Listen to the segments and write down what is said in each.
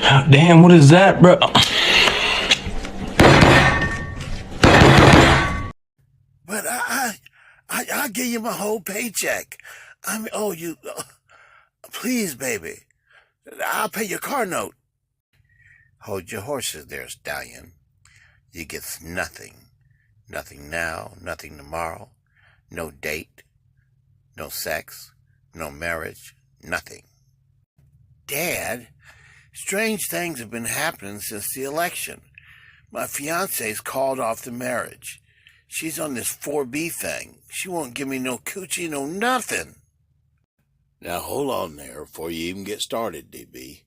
Damn, what is that, bro? But I'll give you my whole paycheck. I mean, oh, you, please, baby. I'll pay your car note. Hold your horses there, stallion. You get nothing. Nothing now, nothing tomorrow. No date, no sex, no marriage, nothing. Dad, strange things have been happening since the election. My fiance's called off the marriage. She's on this 4B thing. She won't give me no coochie, no nothing. Now hold on there before you even get started, DB.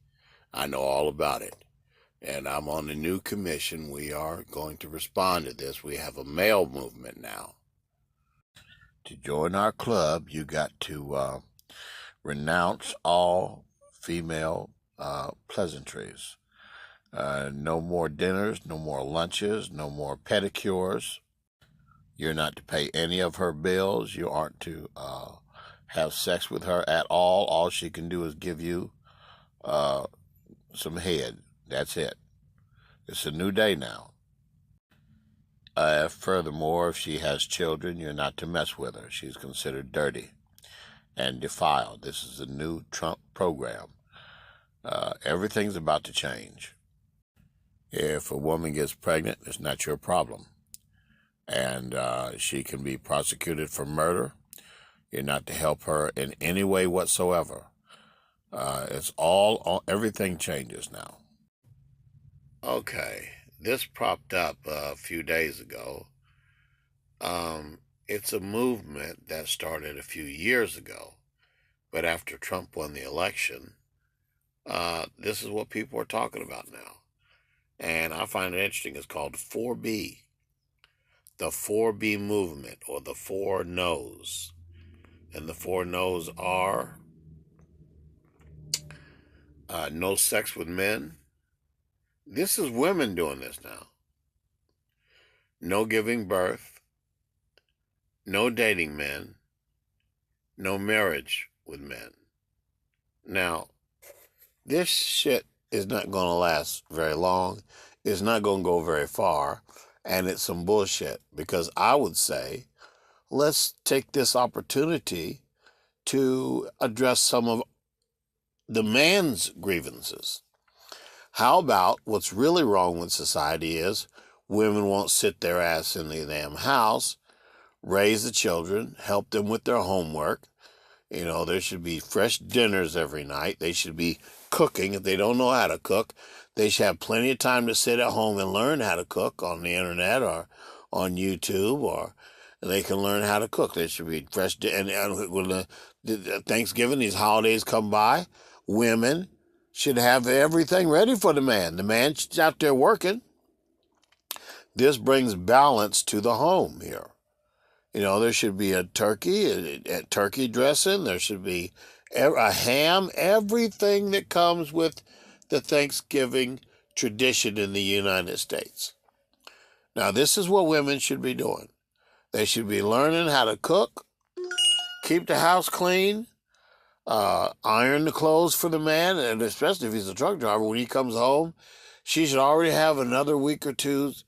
I know all about it. And I'm on the new commission. We are going to respond to this. We have a male movement now. To join our club, you got to renounce all female pleasantries. No more dinners, no more lunches, no more pedicures. You're not to pay any of her bills. You aren't to have sex with her at all. All she can do is give you some head. That's it. It's a new day now. Furthermore, if she has children, you're not to mess with her. She's considered dirty and defiled. This is a new Trump program. Everything's about to change. If a woman gets pregnant, it's not your problem. And she can be prosecuted for murder. You're not to help her in any way whatsoever. Everything changes now. Okay, this propped up a few days ago. It's a movement that started a few years ago, but after Trump won the election, this is what people are talking about now. And I find it interesting. It's called 4B. The 4B movement, or the 4 no's. And the 4 no's are no sex with men. This is women doing this now. No giving birth. No dating men. No marriage with men. Now, this shit is not going to last very long. It's not going to go very far. And it's some bullshit. Because I would say, let's take this opportunity to address some of the man's grievances. How about what's really wrong with society is women won't sit their ass in the damn house, raise the children, help them with their homework. You know, there should be fresh dinners every night. They should be cooking. If they don't know how to cook, they should have plenty of time to sit at home and learn how to cook on the internet or on YouTube, or they can learn how to cook. There should be fresh. And when the Thanksgiving, these holidays come by, women should have everything ready for the man. The man's out there working. This brings balance to the home here. You know, there should be a turkey dressing. There should be a ham, everything that comes with the Thanksgiving tradition in the United States. Now, this is what women should be doing. They should be learning how to cook, keep the house clean, iron the clothes for the man, and especially if he's a truck driver, when he comes home, she should already have another week or two's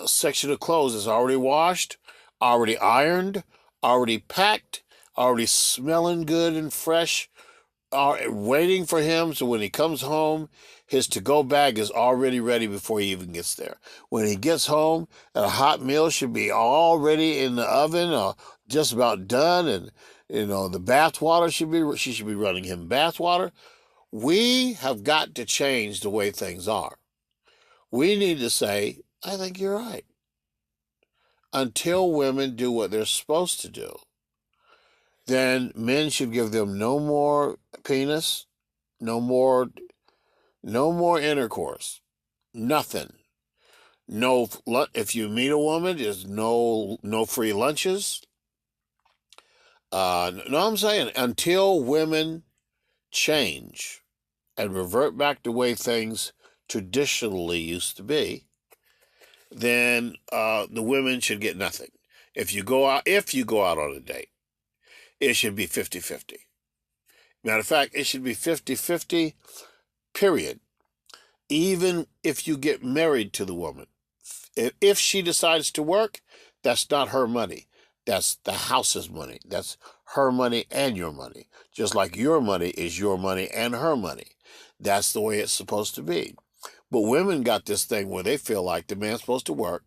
section of clothes that's already washed, already ironed, already packed, already smelling good and fresh, waiting for him. So when he comes home, his to-go bag is already ready before he even gets there. When he gets home, a hot meal should be already in the oven or just about done. And, you know, the bath water she should be running him bath water. We have got to change the way things are. We need to say, I think you're right. Until women do what they're supposed to do, then men should give them no more penis, no more intercourse, nothing. No, if you meet a woman, there's no free lunches. No, I'm saying until women change and revert back to the way things traditionally used to be, then the women should get nothing. If you go out on a date, it should be 50-50. Matter of fact, it should be 50-50 period. Even if you get married to the woman, if she decides to work, that's not her money. That's the house's money. That's her money and your money. Just like your money is your money and her money. That's the way it's supposed to be. But women got this thing where they feel like the man's supposed to work,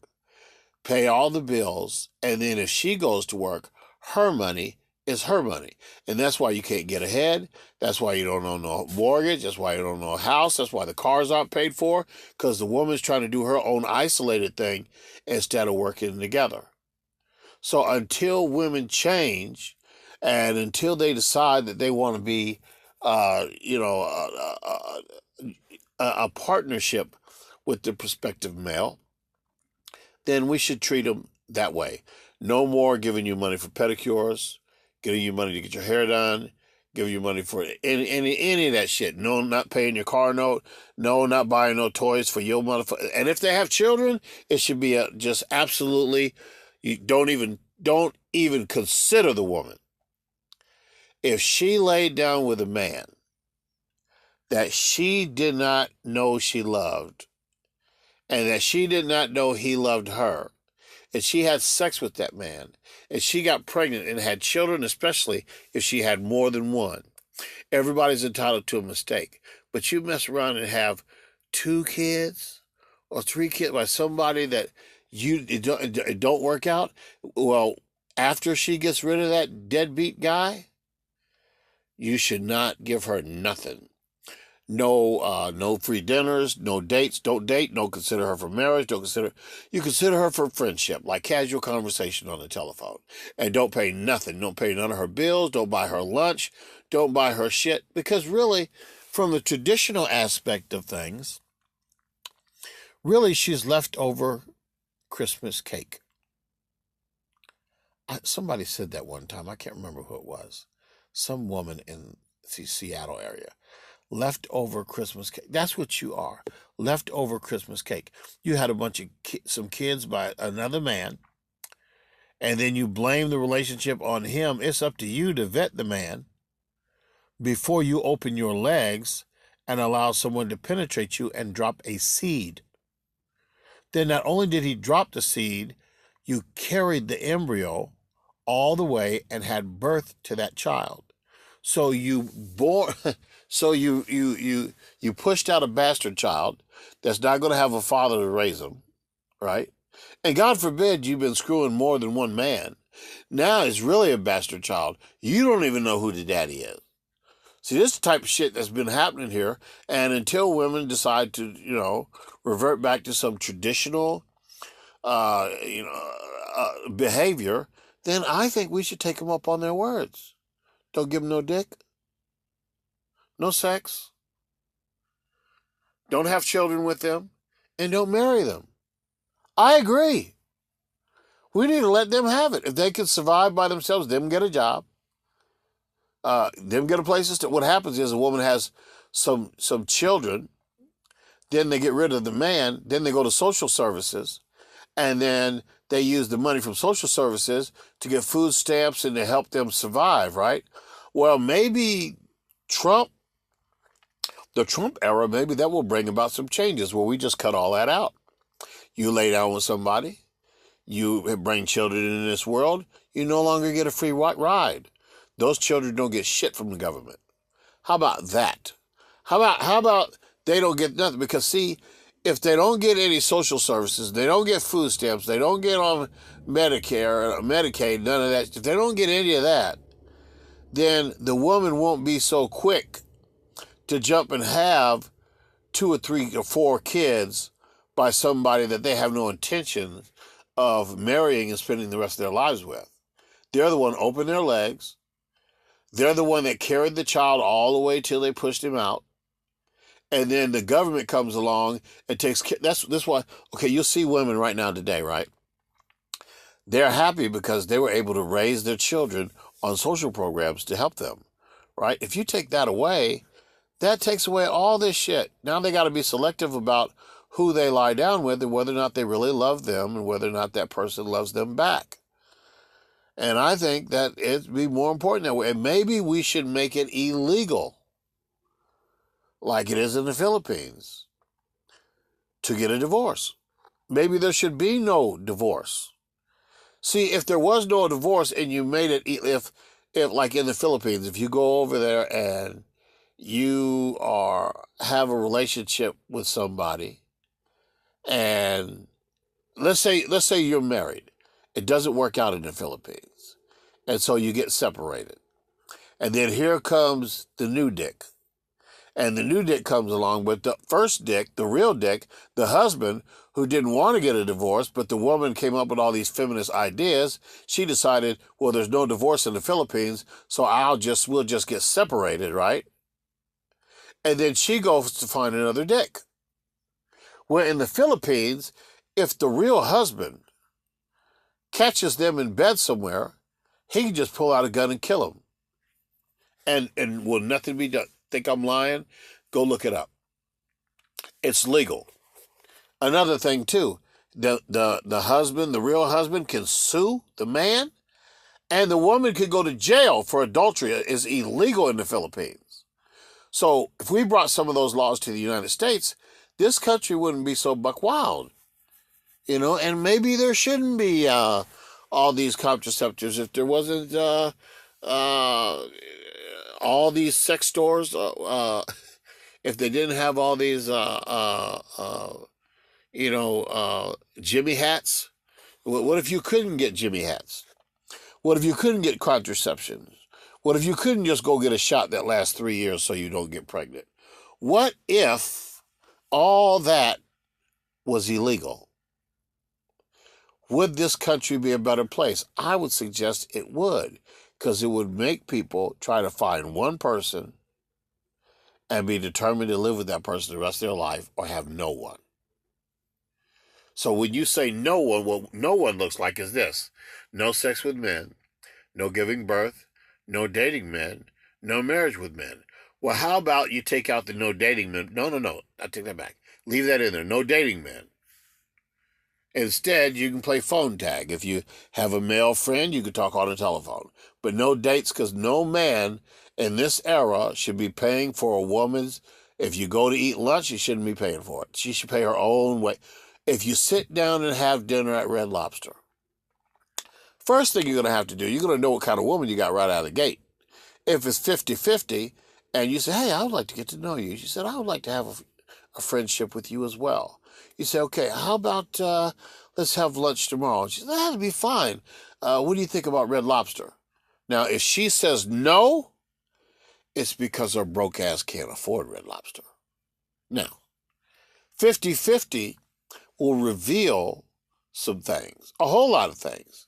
pay all the bills, and then if she goes to work, her money is her money. And that's why you can't get ahead. That's why you don't own no mortgage. That's why you don't own a house. That's why the cars aren't paid for, because the woman's trying to do her own isolated thing instead of working together. So until women change and until they decide that they want to be, a partnership with the prospective male, then we should treat them that way. No more giving you money for pedicures, giving you money to get your hair done, giving you money for any of that shit. No, not paying your car note. No, not buying no toys for your motherfucker. And if they have children, it should be just absolutely. You don't even consider the woman. If she laid down with a man that she did not know she loved, and that she did not know he loved her, and she had sex with that man, and she got pregnant and had children, especially if she had more than one, everybody's entitled to a mistake. But you mess around and have 2 kids or 3 kids by somebody that it don't work out. Well, after she gets rid of that deadbeat guy, you should not give her nothing. No free dinners, no dates, don't date, don't consider her for marriage, you consider her for friendship, like casual conversation on the telephone. And don't pay nothing, don't pay none of her bills, don't buy her lunch, don't buy her shit, because really, from the traditional aspect of things, really she's leftover Christmas cake. Somebody said that one time, I can't remember who it was, some woman in the Seattle area. Leftover Christmas cake. That's what you are. Leftover Christmas cake. You had a bunch of some kids by another man, and then you blame the relationship on him. It's up to you to vet the man before you open your legs and allow someone to penetrate you and drop a seed. Then not only did he drop the seed, you carried the embryo all the way and had birth to that child. So you pushed out a bastard child that's not going to have a father to raise him, right? And God forbid you've been screwing more than one man. Now it's really a bastard child. You don't even know who the daddy is. See, this is the type of shit that's been happening here. And until women decide to, revert back to some traditional, behavior, then I think we should take them up on their words. Don't give them no dick. No sex. Don't have children with them. And don't marry them. I agree. We need to let them have it. If they can survive by themselves, them get a job. Them get a place to stay. What happens is a woman has some children. Then they get rid of the man. Then they go to social services. And then they use the money from social services to get food stamps and to help them survive, right? Well, maybe the Trump era, maybe that will bring about some changes where we just cut all that out. You lay down with somebody, you bring children into this world, you no longer get a free ride. Those children don't get shit from the government. How about that? How about they don't get nothing? Because see, if they don't get any social services, they don't get food stamps, they don't get on Medicare, or Medicaid, none of that. If they don't get any of that, then the woman won't be so quick to jump and have 2 or 3 or 4 kids by somebody that they have no intention of marrying and spending the rest of their lives with. They're the one opened their legs. They're the one that carried the child all the way till they pushed him out. And then the government comes along and takes care. That's why, okay, you'll see women right now today, right? They're happy because they were able to raise their children on social programs to help them, right? If you take that away, that takes away all this shit. Now they got to be selective about who they lie down with and whether or not they really love them and whether or not that person loves them back. And I think that it'd be more important that way. And maybe we should make it illegal like it is in the Philippines, to get a divorce. Maybe there should be no divorce. See, if there was no divorce and you made it, if like in the Philippines, if you go over there and you have a relationship with somebody, and let's say you're married, it doesn't work out in the Philippines, and so you get separated, and then here comes the new dick. And the new dick comes along with the first dick, the real dick, the husband, who didn't want to get a divorce, but the woman came up with all these feminist ideas. She decided, well, there's no divorce in the Philippines, so we'll just get separated, right? And then she goes to find another dick. Where in the Philippines, if the real husband catches them in bed somewhere, he can just pull out a gun and kill them. And will nothing be done? Think I'm lying? Go look it up. It's legal. Another thing too, the husband, the real husband, can sue the man, and the woman could go to jail for adultery. Is illegal in the Philippines. So if we brought some of those laws to the United States, this country wouldn't be so buck wild, And maybe there shouldn't be all these contraceptives if there wasn't all these sex stores, if they didn't have all these, Jimmy hats. What if you couldn't get Jimmy hats? What if you couldn't get contraception? What if you couldn't just go get a shot that lasts 3 years so you don't get pregnant? What if all that was illegal? Would this country be a better place? I would suggest it would, because it would make people try to find one person and be determined to live with that person the rest of their life, or have no one. So when you say no one, what no one looks like is this: no sex with men, no giving birth, no dating men, no marriage with men. Well, how about you take out the no dating men? No, I take that back. Leave that in there. No dating men. Instead, you can play phone tag. If you have a male friend, you can talk on the telephone. But no dates, because no man in this era should be paying for a woman's. If you go to eat lunch, you shouldn't be paying for it. She should pay her own way. If you sit down and have dinner at Red Lobster, first thing you're going to have to do, you're going to know what kind of woman you got right out of the gate. If it's 50-50, and you say, hey, I would like to get to know you. She said, I would like to have a friendship with you as well. You say, okay, how about let's have lunch tomorrow? She said, that'd be fine. What do you think about Red Lobster? Now, if she says no, it's because her broke ass can't afford Red Lobster. Now, 50-50 will reveal some things, a whole lot of things.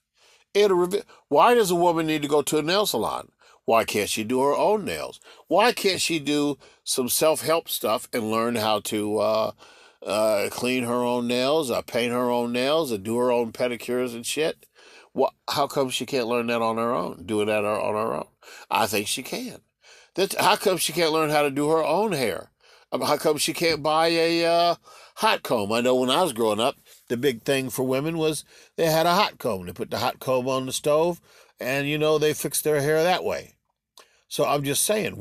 It'll reveal. Why does a woman need to go to a nail salon? Why can't she do her own nails? Why can't she do some self-help stuff and learn how to clean her own nails, paint her own nails, and do her own pedicures and shit? How come she can't learn that on her own, do that on her own? I think she can. How come she can't learn how to do her own hair? How come she can't buy a hot comb? I know when I was growing up, the big thing for women was they had a hot comb. They put the hot comb on the stove, and, they fixed their hair that way. So I'm just saying,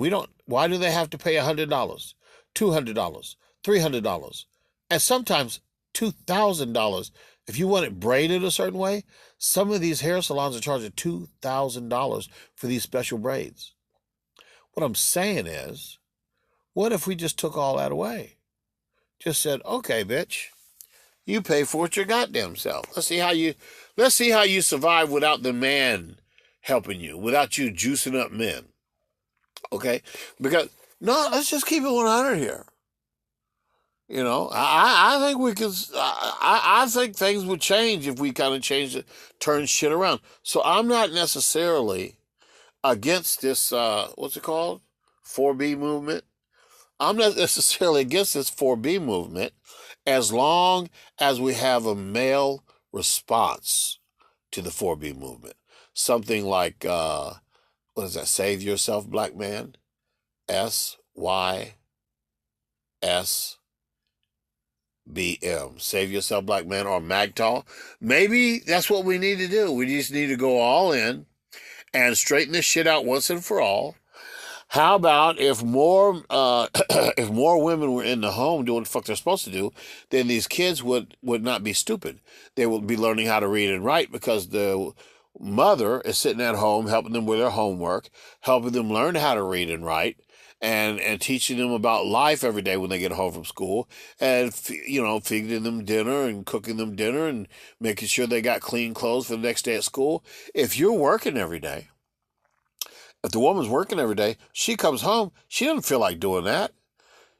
why do they have to pay $100, $200, $300, and sometimes $2,000? If you want it braided a certain way, some of these hair salons are charging $2,000 for these special braids. What I'm saying is, what if we just took all that away? Just said, okay, bitch, you pay for it your goddamn self. Let's see how you survive without the man helping you, without you juicing up men. Okay? Because, no, let's just keep it 100 here. I think we could. I think things would change if we kind of turn shit around. So I'm not necessarily against this. What's it called? 4B movement. I'm not necessarily against this 4B movement, as long as we have a male response to the 4B movement. Something like, what is that? Save Yourself, Black Man. SYSBM. Save Yourself, Black Man, or MAGTOW. Maybe that's what we need to do. We just need to go all in and straighten this shit out once and for all. How about if more if more women were in the home doing what the fuck they're supposed to do, then these kids would not be stupid. They would be learning how to read and write because the mother is sitting at home helping them with their homework, helping them learn how to read and write, and teaching them about life every day when they get home from school, and feeding them dinner and cooking them dinner and making sure they got clean clothes for the next day at school. If you're working every day, if the woman's working every day, she comes home, she doesn't feel like doing that.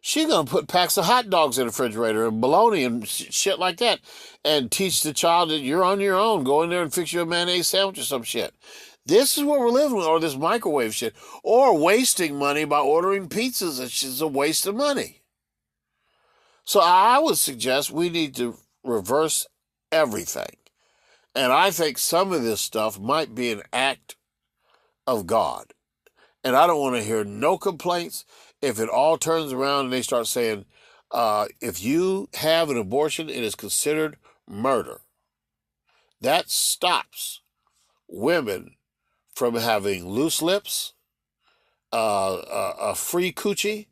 She's going to put packs of hot dogs in the refrigerator and bologna and shit like that and teach the child that you're on your own. Go in there and fix you a mayonnaise sandwich or some shit. This is what we're living with, or this microwave shit, or wasting money by ordering pizzas. It's just a waste of money. So I would suggest we need to reverse everything. And I think some of this stuff might be an act of God. And I don't want to hear no complaints if it all turns around and they start saying, if you have an abortion, it is considered murder. That stops women from having loose lips, a free coochie,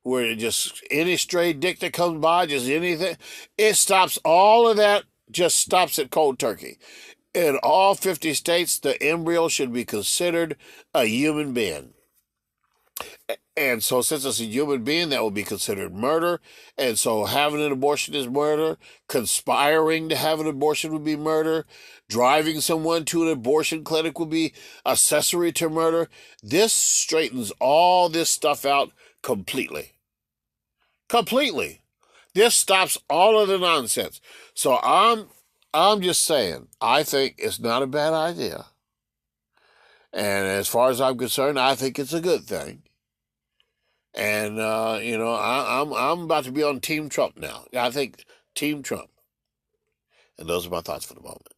where just any stray dick that comes by, just anything. It stops all of that, just stops at cold turkey. In all 50 states, the embryo should be considered a human being. And so since it's a human being, that will be considered murder. And so having an abortion is murder. Conspiring to have an abortion would be murder. Driving someone to an abortion clinic would be accessory to murder. This straightens all this stuff out completely. Completely. This stops all of the nonsense. So I'm just saying, I think it's not a bad idea. And as far as I'm concerned, I think it's a good thing. And I'm about to be on Team Trump now. I think Team Trump. And those are my thoughts for the moment.